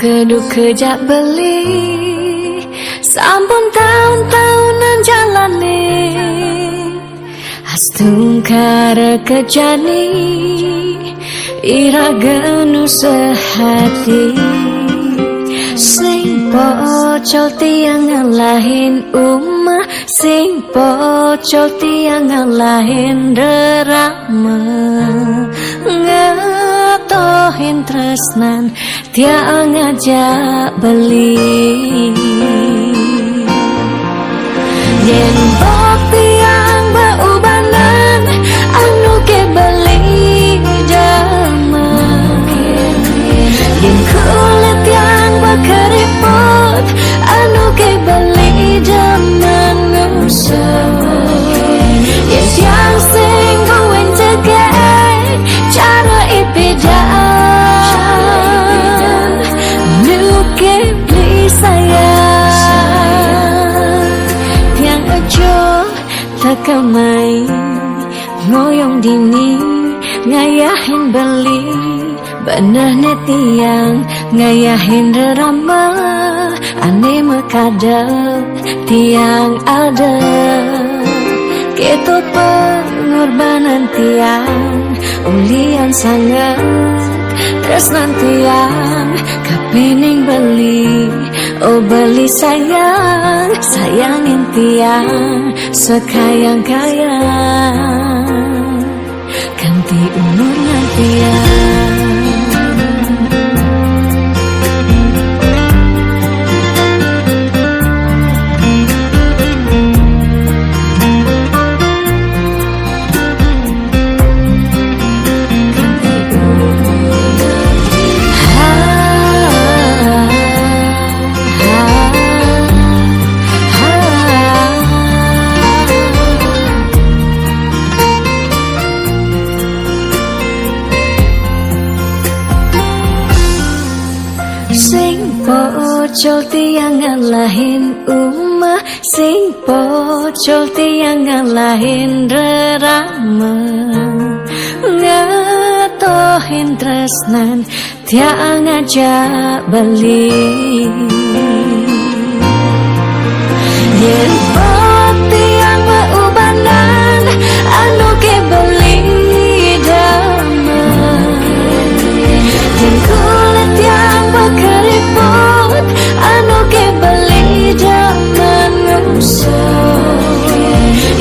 keduk kejak beli sampun tahun-tahunan jalani astungkara kejani ira genu sehati sing pocol tiang ngalahin umah sing pocol tiang ngalahin derama ngatohin tresnan tiang ngajak beli yen bok tiang beubanan anu ke beli jama yen kulit yang berkeriput anu ke beli jaman nusuk yen tiang sing buin cegek cara ipidan nuke beli sayang tiang ojo takamai ngoyong dini ngayahin beli benah netiang ngayahin derama ane mekadep tiang ada ketut pengorbanan tiang ulian sangat tresnan tiang kapening beli oh beli sayang sayangin tiang sekayang-kayang ganti umurnya tiang pocol tiang ngalahin umah sing pocol tiang ngalahin derama ngatohin tresnan tiang ngajak beli yen bok tiang beubanan anu ke beli dama yen kulit yang berkeriput anu ke beli jaman ngusuk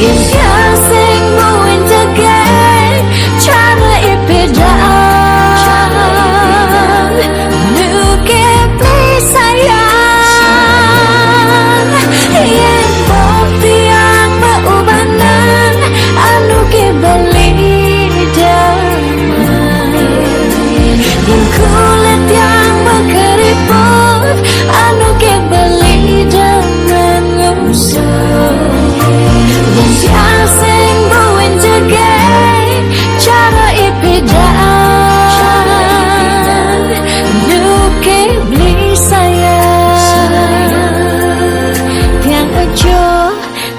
yen tiang sing buin cegek cara ipidan nuke beli sayang yen bok tiang beubanan anu ke beli damai yen kulit yang berkeriput anu ke beli jaman ngusuk yen tiang sing buin cegek cara ipidan nuke beli sayang tiang ojo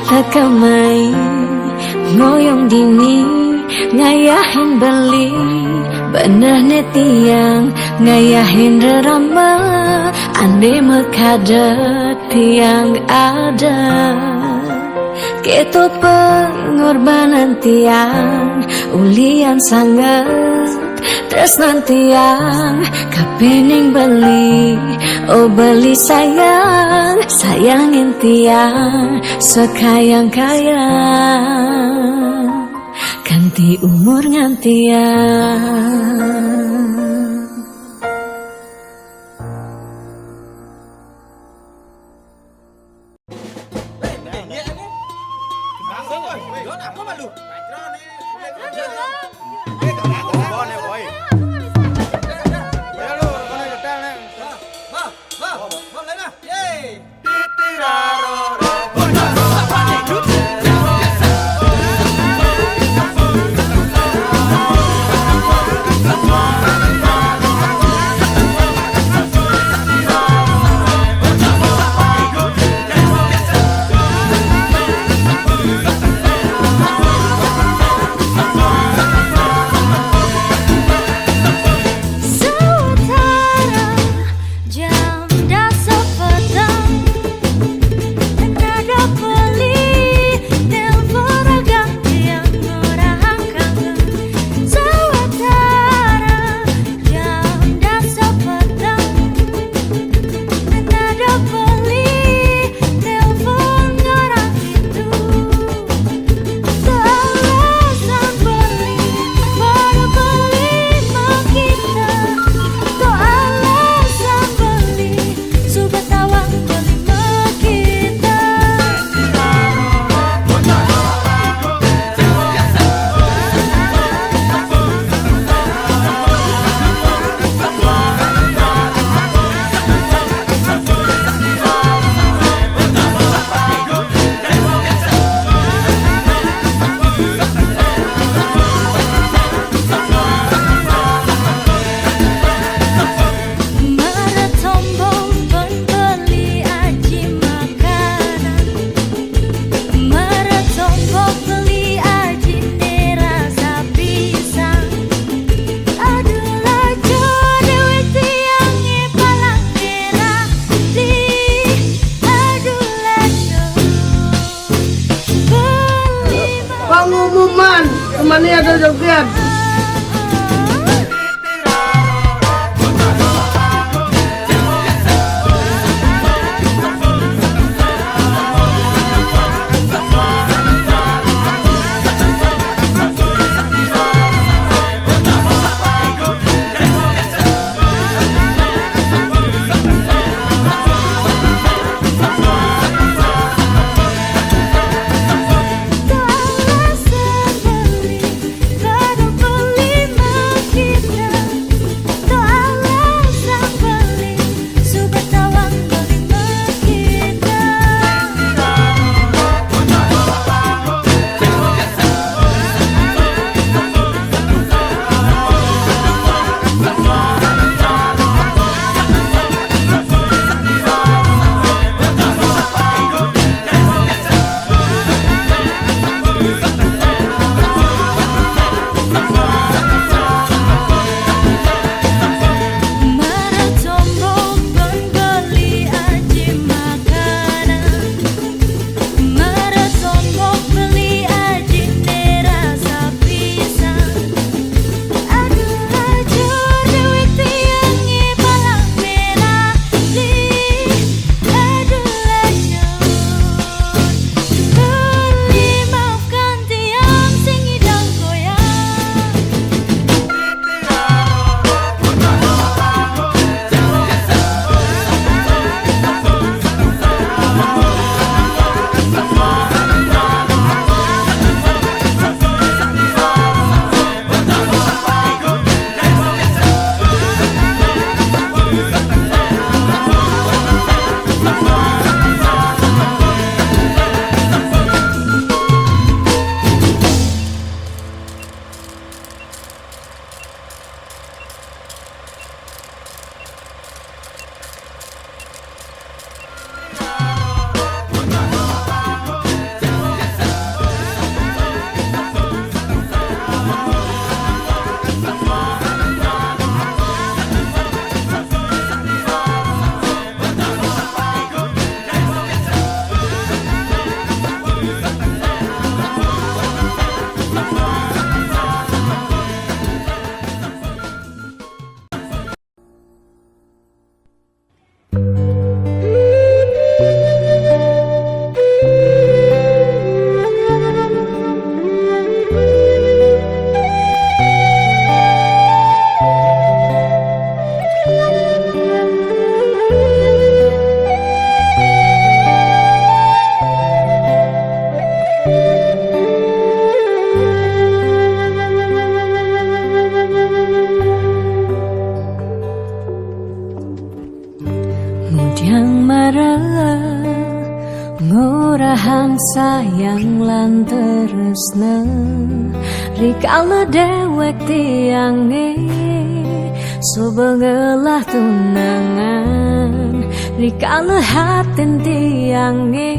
takamai ngoyong dini ngayahin beli benah netiang ngayahin derama ane mekadep tiang ada ketut pengorbanan tiang ulian sangat tresnan tiang kapening beli oh beli sayang sayangin tiang sekayang-kayang ganti umur ngantiang mania atau joget. Ngurahan sayang lan tresna rikala dewek tiange subengelah tunangan rikala hatin tiange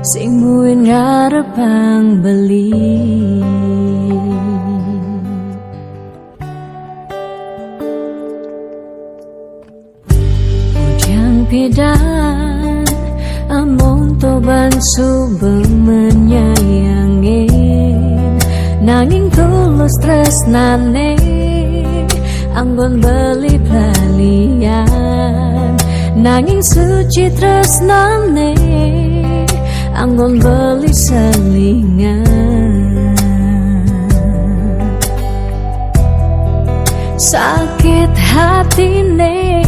sing muin ngarepang beli ujang pidan amon toban sube menyayangin nanging tulus tresnane anggon beli balian nanging suci tresnane anggon beli selingan sakit hatine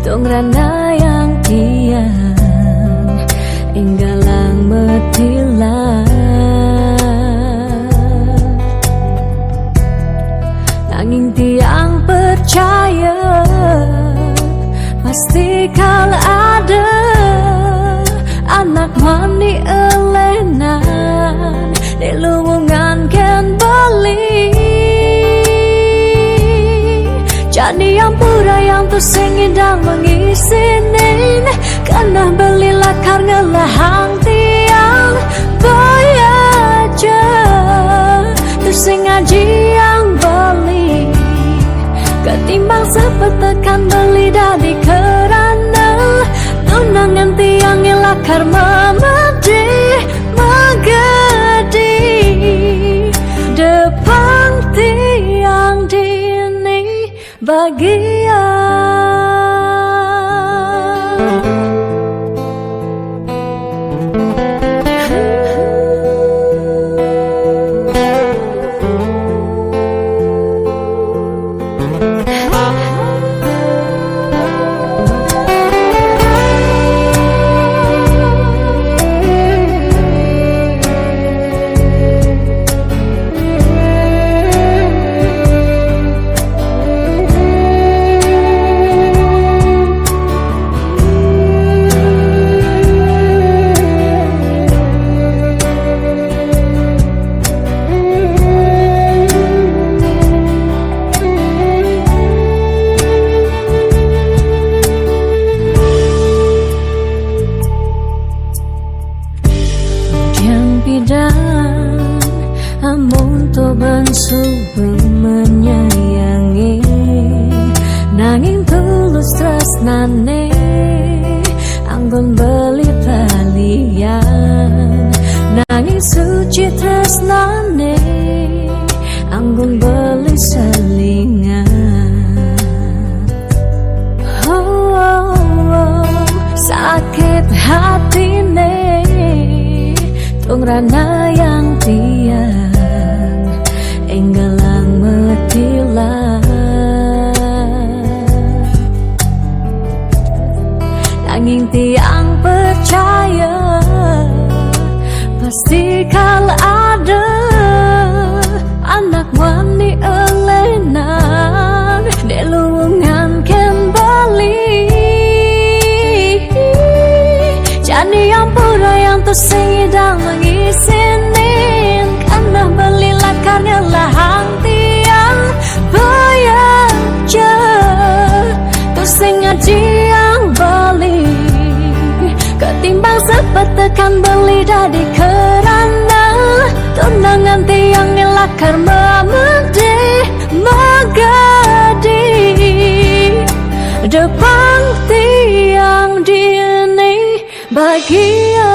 tong rana yang tiang inggalang metilan nanging tiang percaya pasti kal ada anak mani elenan di luwungan kan bali jadi yang pura yang tuh sengidang mengisinin karena belilah karena lahang tiang boy aja tuh sengaja yang beli ketimbang sepet tekan beli dari kerana tunangan tiang yang lakar mamadi magadi dan amun to bansuh menyayangi nanging tulus tresnane anggun beli balian nanging suci tresnane anggun beli selingan. Sakit hatine tungrana yang tiang enggalang metilan nanging tiang percaya pasti kal ada anak wani elenan delungan kembali jani yang pura yang tersedang mengisinin karena belilah karya lahang tiang bayaja tersengat yang balik ketimbang sepet tekan beli dari kerana tunangan tiang ngelakar memede magadi depan tiang dini bahagia.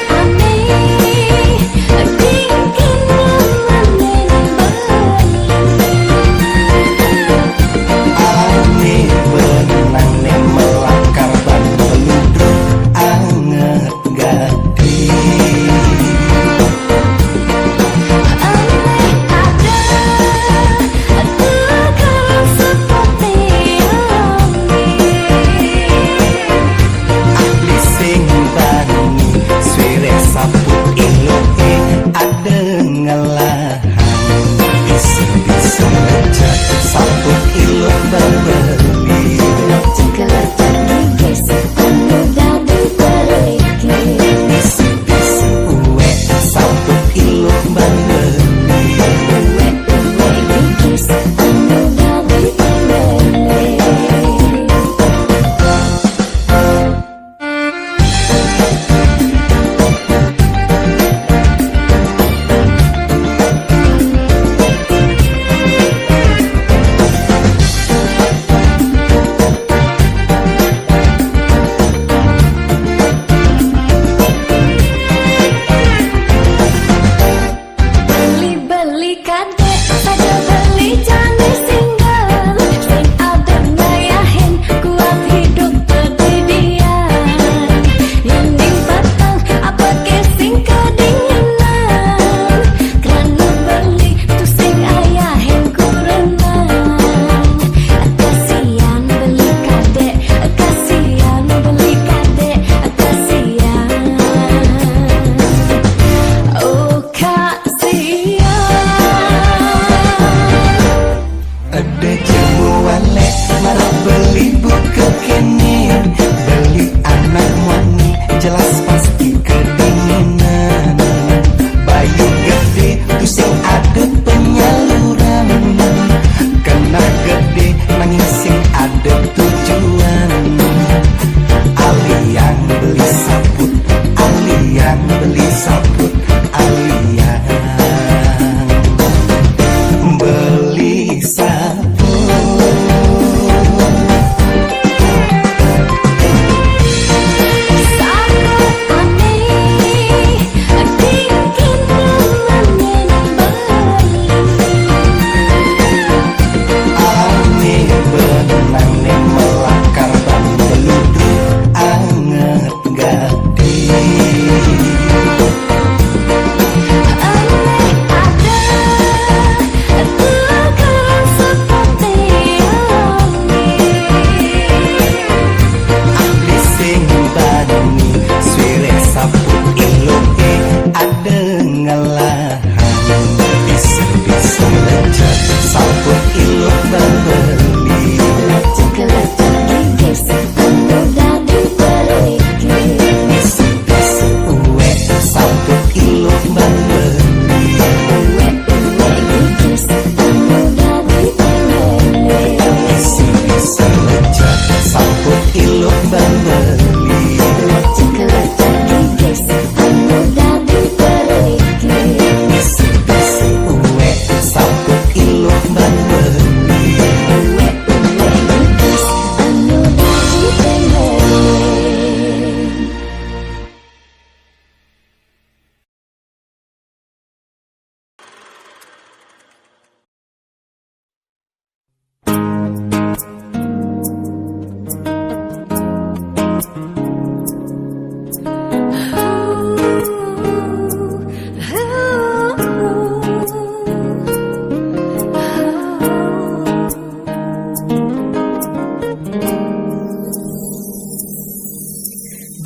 Aneh beli sabut alian, beli sabut.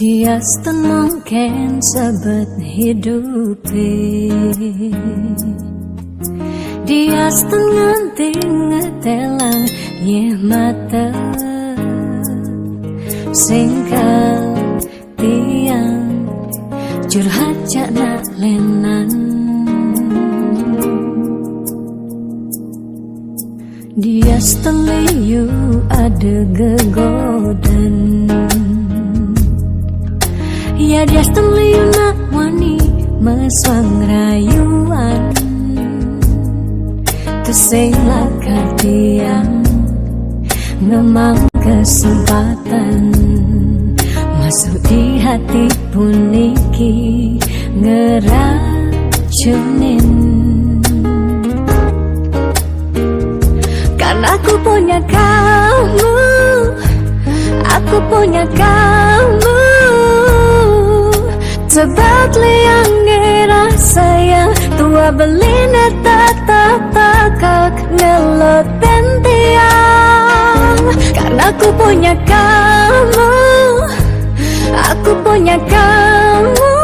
Dia mungkin sebet hidupi, dia nganti ngetelang ye mata singkal tiang curhat nak lenan. Dia liu ada gegodan, ya dia liu nak wani meswang rayuan, tusing lakar tiang ngemang kesempatan masuk di hati puniki ngeracunin. Karena aku punya kamu, aku punya kamu, sebab liang ngerasa yang tua belina tatap takak nelot tiang. Karena aku punya kamu, aku punya kamu,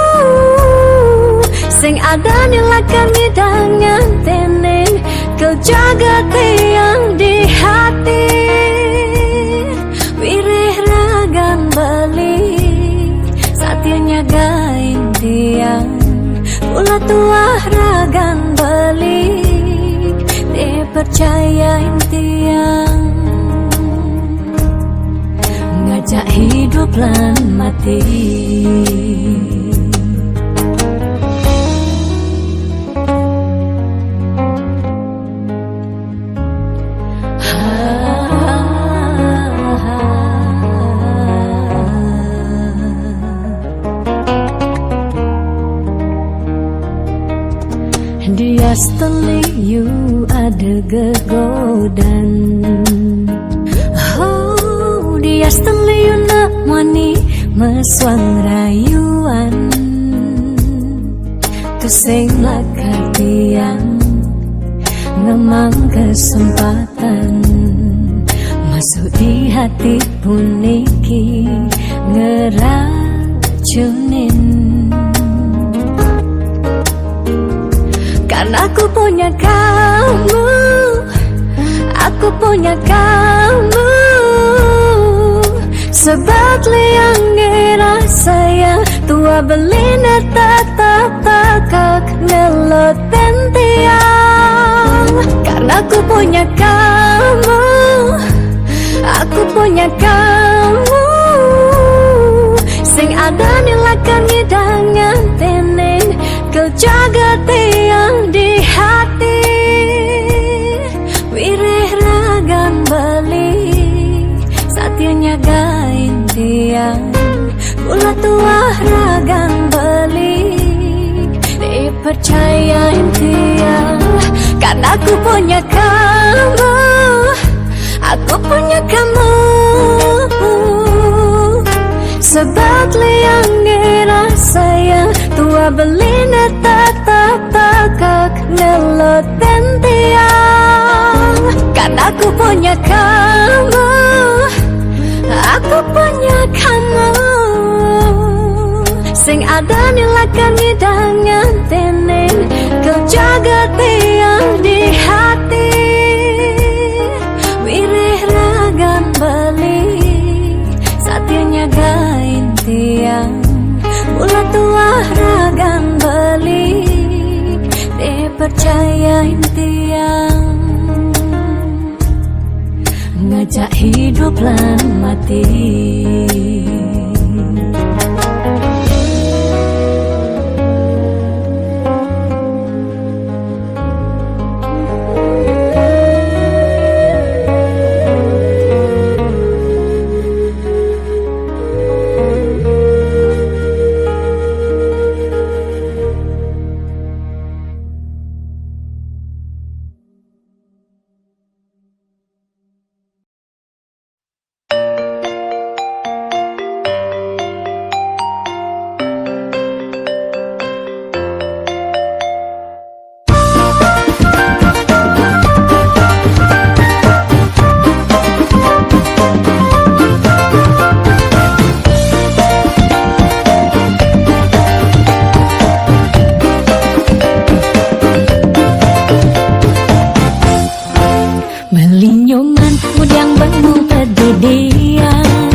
sing ada nilakan hidangan tening kau jaga tiang di hati. Wirih ragan balik saatnya gain tiang, ulah tuah ragan balik dipercayain tiang, ngajak hidup lan mati. Dia liu ada gegodan, oh dia liu nak wani meswang rayuan, tusing lakar tiang ngemang kesempatan masuk di hati puniki ngeracunin. Karena aku punya kamu, aku punya kamu, sebab liang ngerasa yang tua belina tatap takak nelot tiang. Karena aku punya kamu, aku punya kamu, sing ada nilakan hidangan ten aku punya kamu, aku punya kamu. Sebab liang ngerasa yang tua belina tak ngeloten tiang. Kan aku punya kamu, aku punya kamu. Sing ada nilakan hidangan tenin, kau jaga tiang di hati. Wirih ragan beli, satianya gain tiang. Mula tua ragan beli, percayain tiang. Ngajak hidup lan mati. Melinyoman mudang bangu pedidian,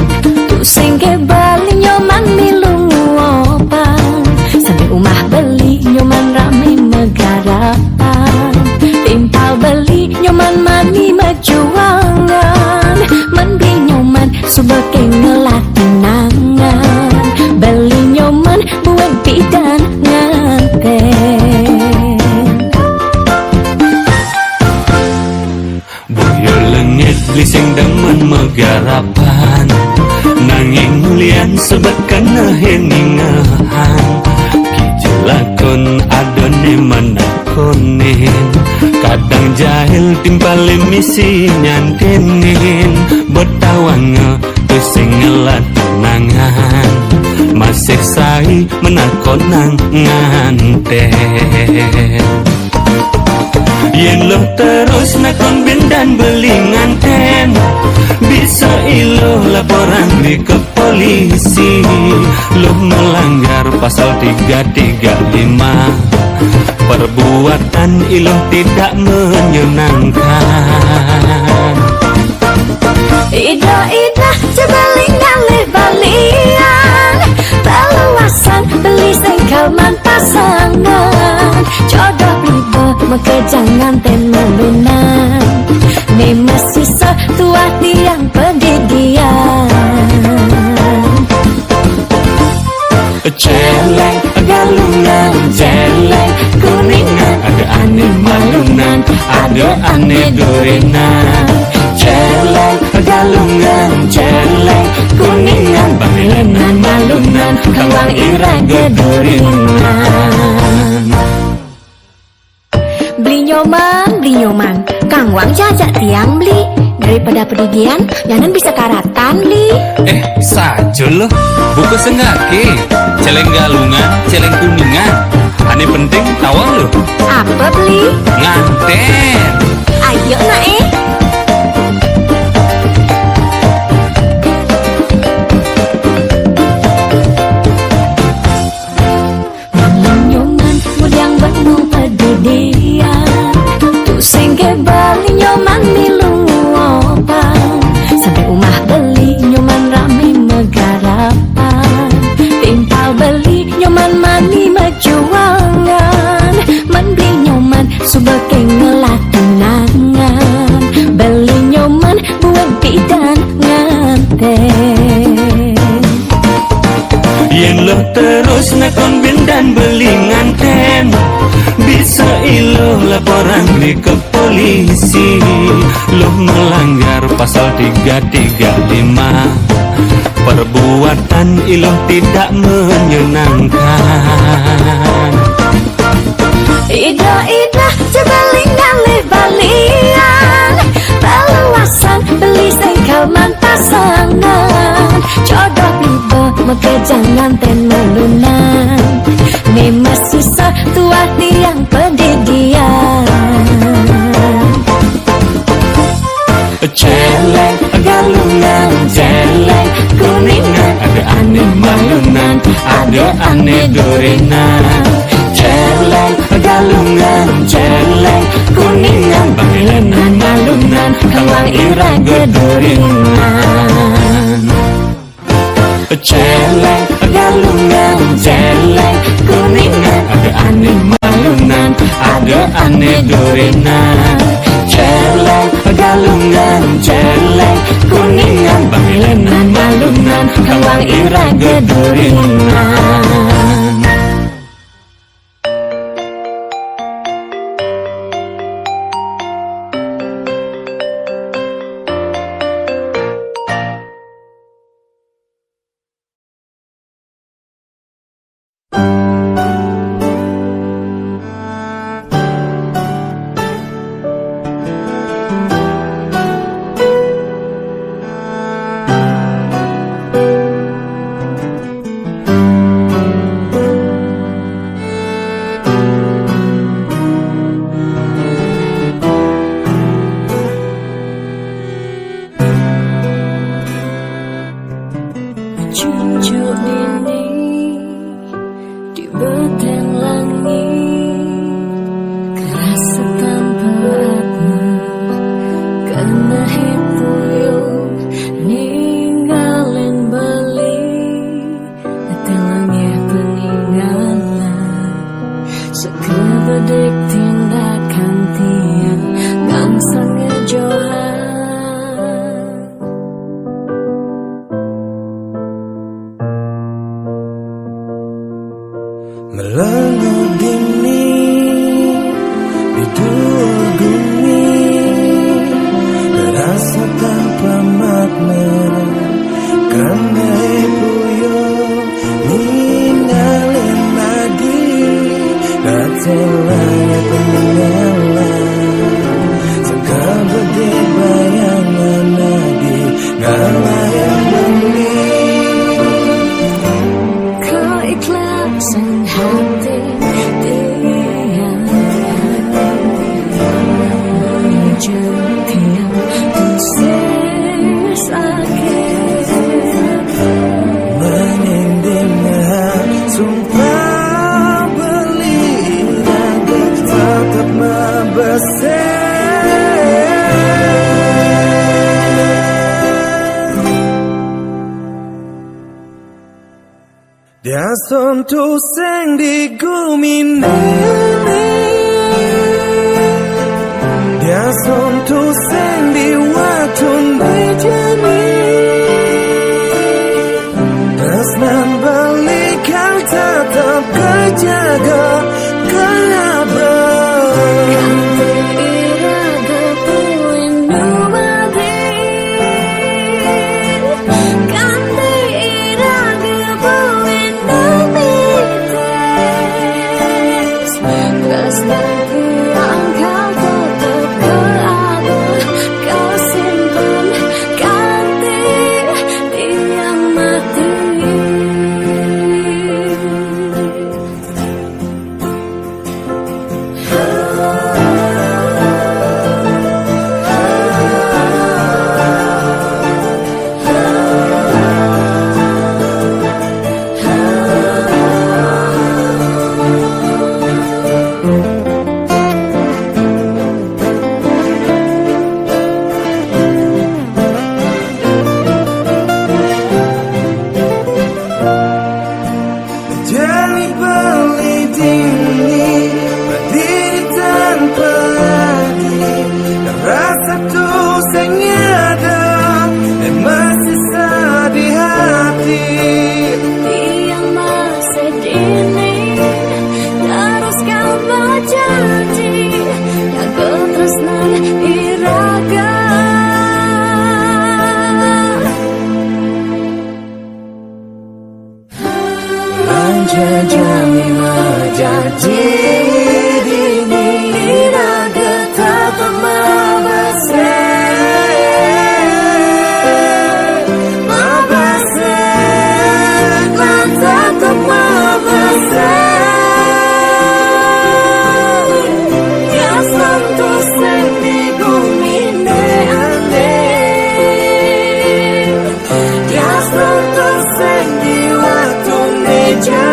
tu sengke bali nyoman milung opan. Sampai umah beli nyoman rame megarapan, timpal beli nyoman mani mejuangan. Mending nyoman subeke ngelatinangan, beli nyoman buat bidan nganten. Lising demen megarapan, nanging lian sebab kena hengingahan. Kijelakon adone menakonin, kadang jahil timpali misi nyantenin. Bertawang pusing ngelatunangan, masih sai menakonang nganten. Yen lo terus nakon bindan beli nganten, bisa ilo laporan di ke polisi. Lo melanggar pasal 335, perbuatan ilo tidak menyenangkan. Ida cebaling ngalih balian, peluasan beli sengkalman pasangan. Jodoh riba mekejangan ten melunan, ne masih setua tiang pendidian. Celeng galungan, celeng kuningan, ada aneh malunan, ada aneh gorengan. Celeng galungan, celeng kuningan, banglenan malunan, kawang ira gedoringan. Beli nyoman, Kang Wang jajak tiang beli. Daripada pedidian, jangan bisa karatan li. Sajo loh, buku sengake, celeng galungan, celeng kuningan. Aneh penting tawang loh. Apa beli? Nganten. Ayo nak Nyoman mudang bangu pedidian, tu sengke bali nyoman milung opan. Sampai umah beli nyoman rame megarapan, timpal beli nyoman mani mejuangan. Membeli nyoman subeke ngelatunangan, beli nyoman buat bidan nganten. Yen lo terus nakon bindan beli nganten, bisa ilo laporan di ke polisi. Lo melanggar pasal 335, perbuatan ilo tidak menyenangkan. Ida cebaling ngalih bali Ado ane dorenan celeng galungan celeng kuningan banglenan galungan kawang irang gedoringan celeng galungan celeng kuningan ado ane malungan ado ane dorenan celeng galungan celeng kuningan banglenan galungan kawang irang gedoringan. Cucuk ini di beteng langit kerasa tanpa atma karena hipuyung ninggalin beli telangnya peninggalan sekebedik tindakan tiang bangsa ngejohan. Melengok dini di dua gumi terasa tanpa makna karena puyuh ninggalin lagi datangnya peninggalan sangka berde bayangan lagi ngalahin bumi Keikhlasan hati dia jentian tusir sakit menindingnya sumpah beli agar tetap dia sentuh sing di gumine dia sentuh sing di waktu dijani tresnan balikan tetap kejaga kenapa Jangan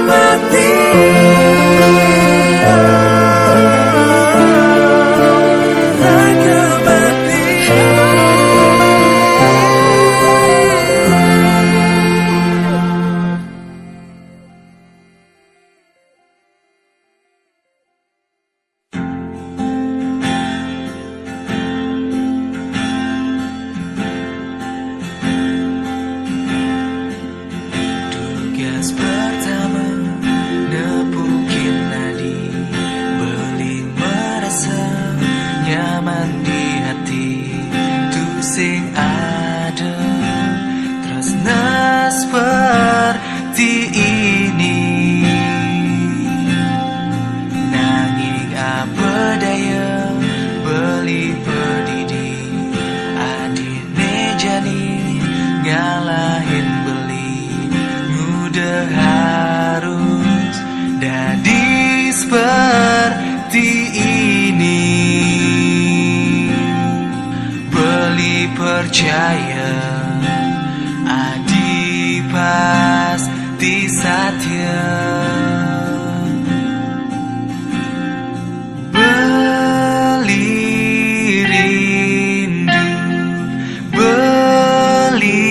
mati. Harga mati. Tugas pertama nepukin nadi, beli merasa nyaman di hati. Tu sing ada tresna seperti ini. Nanging apa daya beli pedidi, adine jani ngalahin beli. Udah harus jadi seperti ini. Beli percaya adi pasti satya. Beli rindu, beli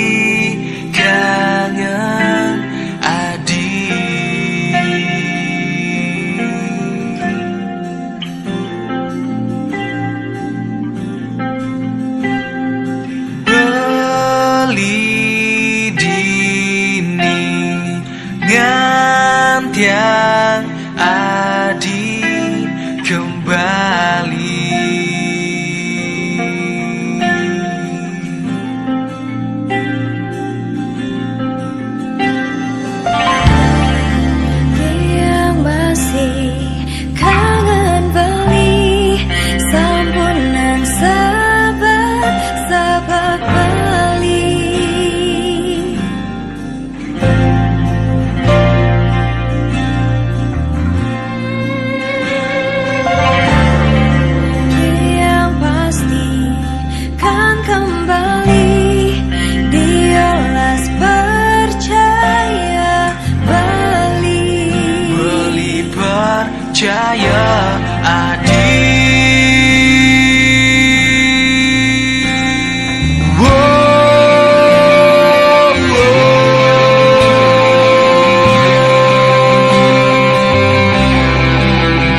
kangen adi. Beli dini ngantiang adi kembali. Yang masih kangen beli sampunan sahabat beli. Yang pasti kan kembali, diolas percaya beli. Beli percaya adi.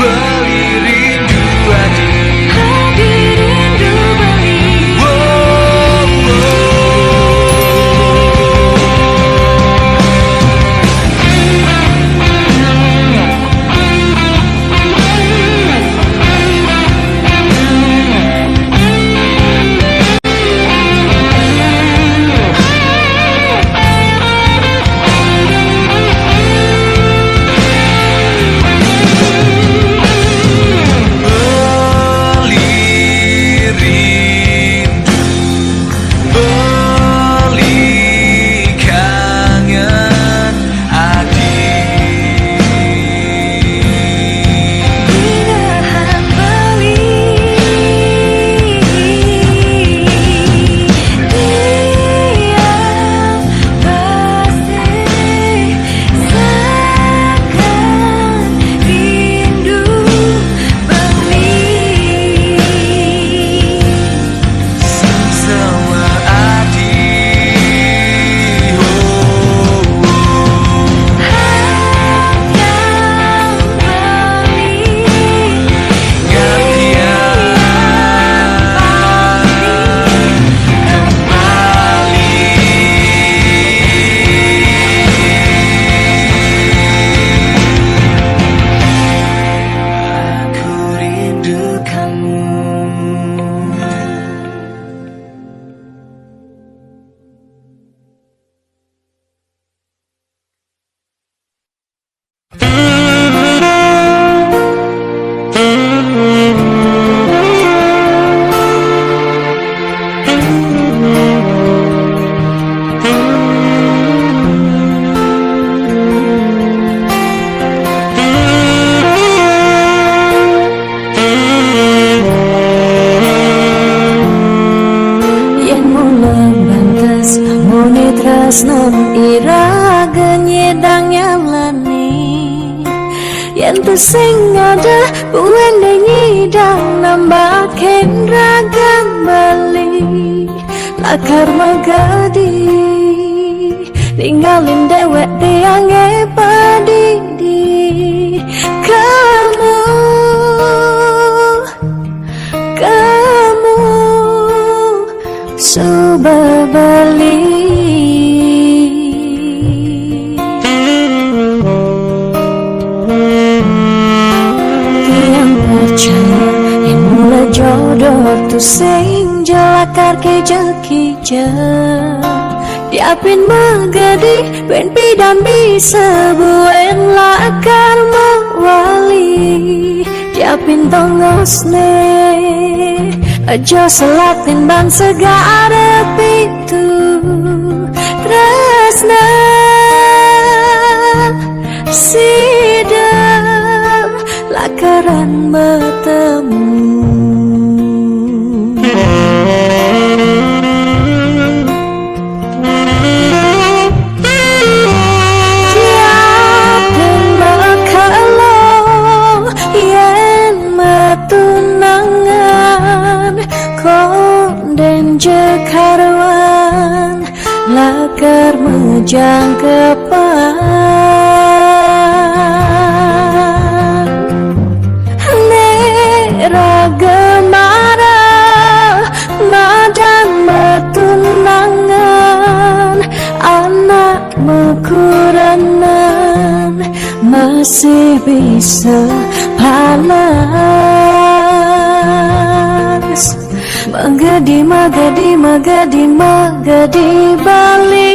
Beli rindu adi. Adi rindu beli. Ento sing ada buan dengi dan nambah ragam bali lakar magadi ninggalin dewek tiange padidi kamu sudah balik jodoh tu sing jalakar ke jakija diapin magadi ben pidam bisa buen lakar mawali diapin tongos ne aja selatin ban segara pitu tresna sidang lakaran bertemu Jekarwan lakar mejang kepan neraga marah madan metunangan anak mekuranan masih bisa panas magadi magadi magadi magadi bali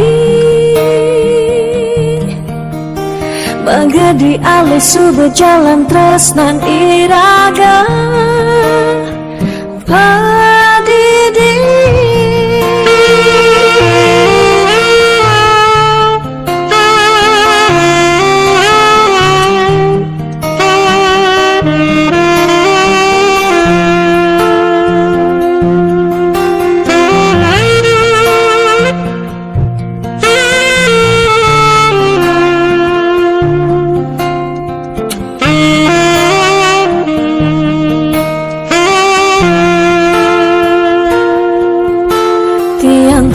magadi alis berjalan tresnan iraga padidi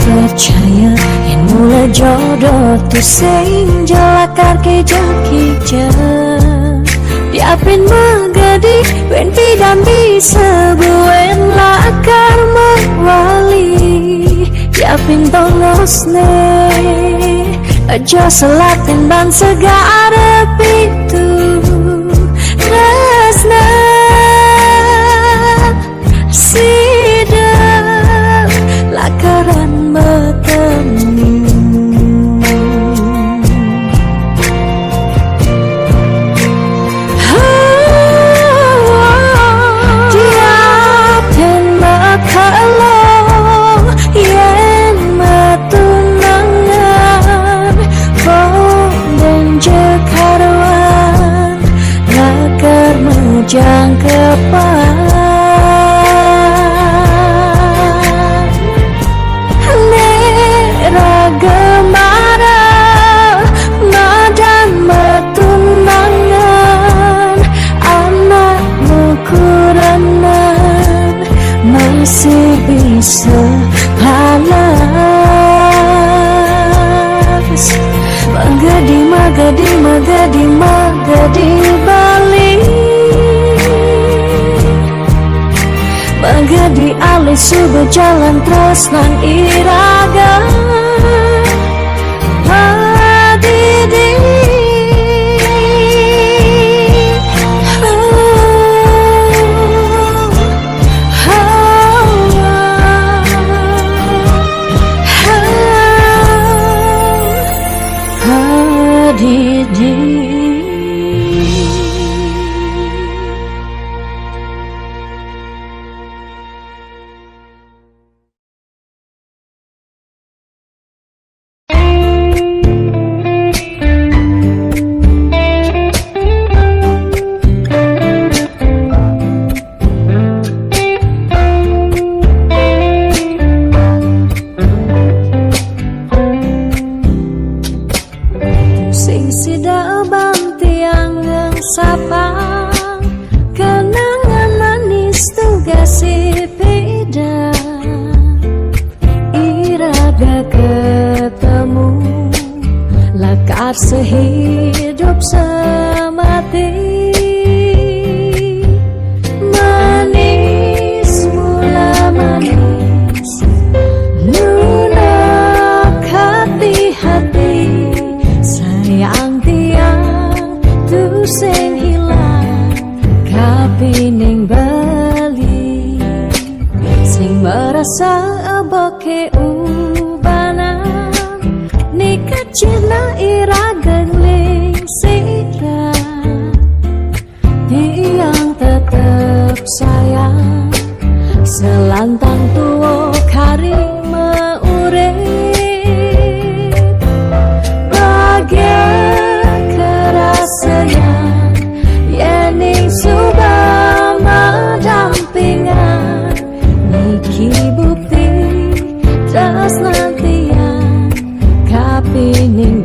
percaya yang mula jodoh tu sing jalakar ke jakija diapin magadi ben pidam bisa buen lakar mawali diapin tongos ne aja selatin ban segara pitu tresna sidang lakaran bertemu diapin makalong yen metunangan dan jekarwan lakar mejang kepan masih bisa panas magadi magadi magadi magadi bali magadi alis berjalan tresnan iraga padidi did kasih beda, iraga ketemu, lekar sehidup semati. Manis mula manis, lunak hati-hati, sayang tiang tu sing hilang, kapining bali, sing merasa aboke ubanan, nikah cina iraga ling sirah, tiang tetep sayang, selantang tuo kari meurip, bahagia kerasaan, yening subama dampingan, niki bukti tresnantian, kapining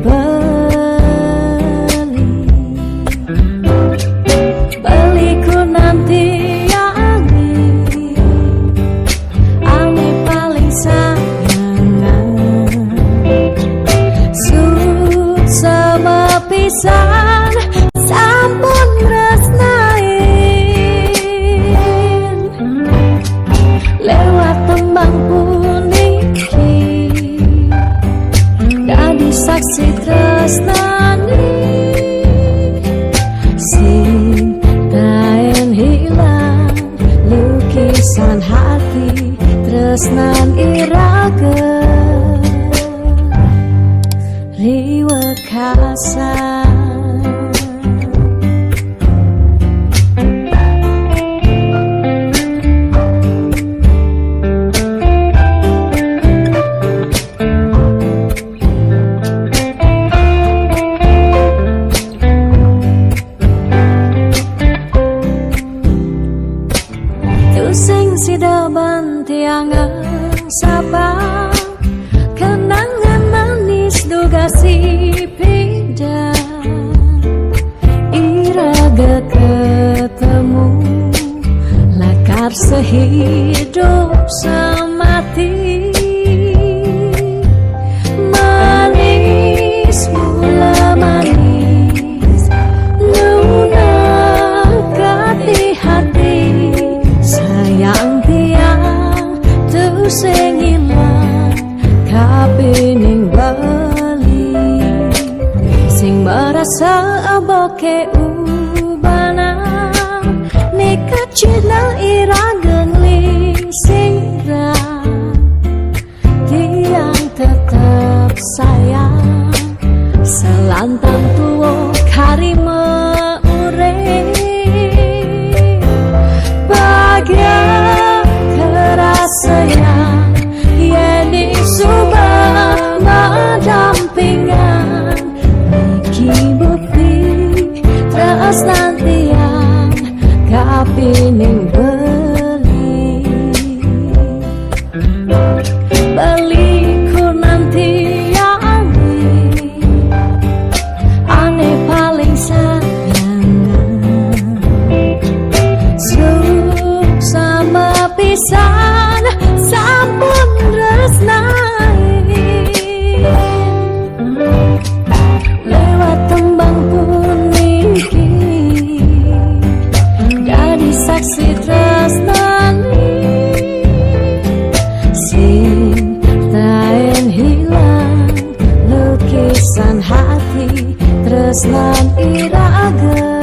beliku nanti ane paling sayangan, sama pisan sampun resnain, lewat tembang puniki dadi saksi tresnani, sing taen hilang lukisan hati tresnan iraga riwekasan. Sing sida bantiangan sabang, kenangan manis duga si beda, iraga ketemu, lekar sehidup semati. Manis mula manis, lunak hati-hati, sayang tiang tu sing ilang, kapining bali, sing merasa aboke ubanan, nikah cina iraga ling sirah, tiang tetap sayang, selantang tuo kari meurip, bahagia kerasaan, yening subama dampingan, niki bukti tresnantian, kapining beliku nanti ane paling sayangan, sama pisan sampun resnain, lewat tembang puniki dadi saksi tresnani, sing taen hilang lukisan hati tresnan iraga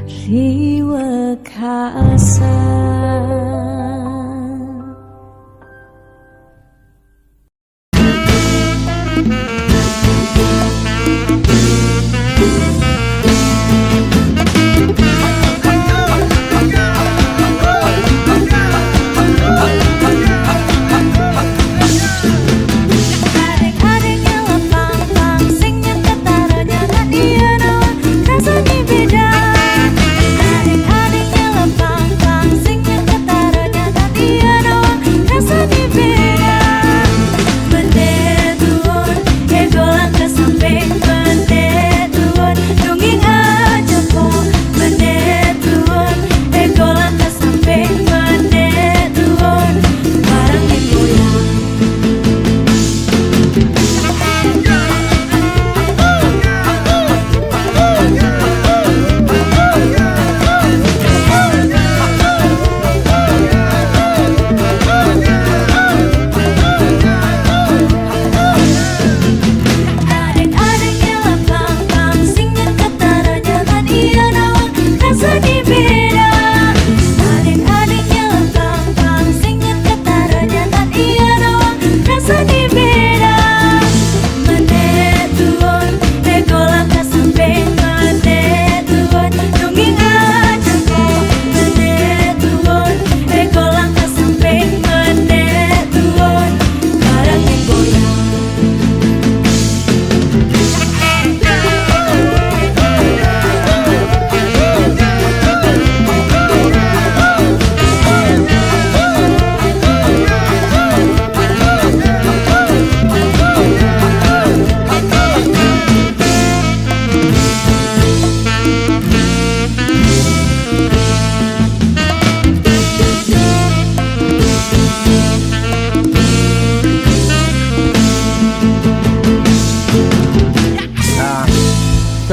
riwekasan. Rasanya beda, adik-adiknya lepang-pang, sing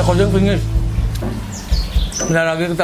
according finish. Bentar lagi kita